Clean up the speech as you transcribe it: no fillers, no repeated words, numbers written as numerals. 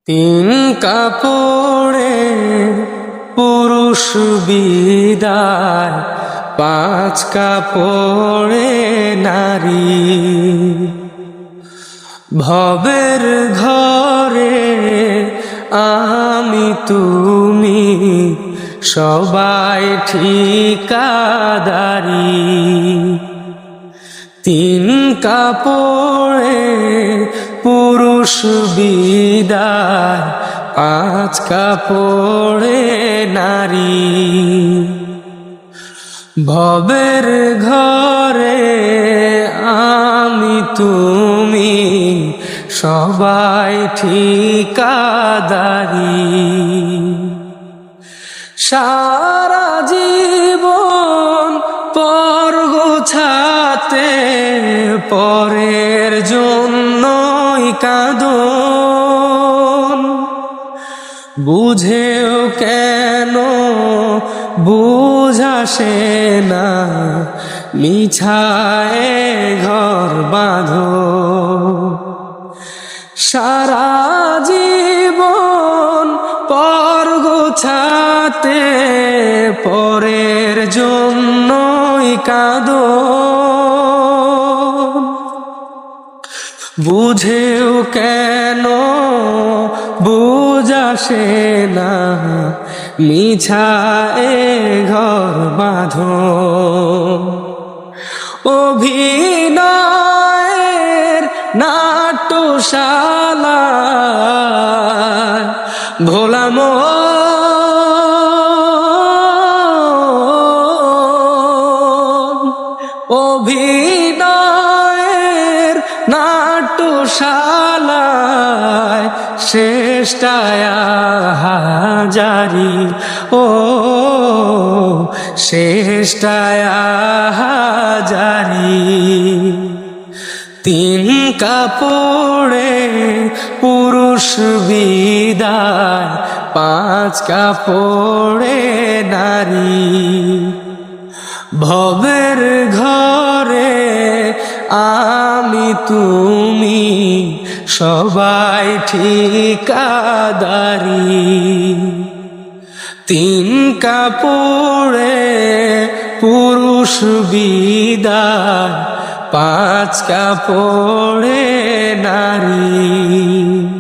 তিন কাপড়ে পুরুষ বিদায়, পাঁচ কাপড়ে নারী। ভবের ঘরে আমি তুমি সবাই ঠিকাদারি। তিন কাপড়ে পুরুষ বিদায়, পাঁচ কাপড়ে নারী। ভবের ঘরে আমি তুমি সবাই ঠিকাদারি। সারা জীবন পর গোছাতে পরের জন্যই কাঁদন। বুঝেও কেন বুঝাসে না, মিছায় ঘর বাঁধো। সারা জীবন পর গোছাতে পরের জন্যই কাঁদন। বুঝেও কেন বুঝাসে না, মিছায় ঘর বাঁধো। অভিনয়ের নাট্যশালায় ভোলা মন। অভিনয়ের নাট্যশালায় শেষটায় হাজারি। ও শেষটায় হাজারি। তিন কাপড়ে পুরুষ বিদায়, পাঁচ কাপড়ে নারী। ভবের ঘরে আমি তুমি সবাই ঠিকাদারি। তিন কাপড়ে পুরুষ বিদায়, পাঁচ কাপড়ে নারী।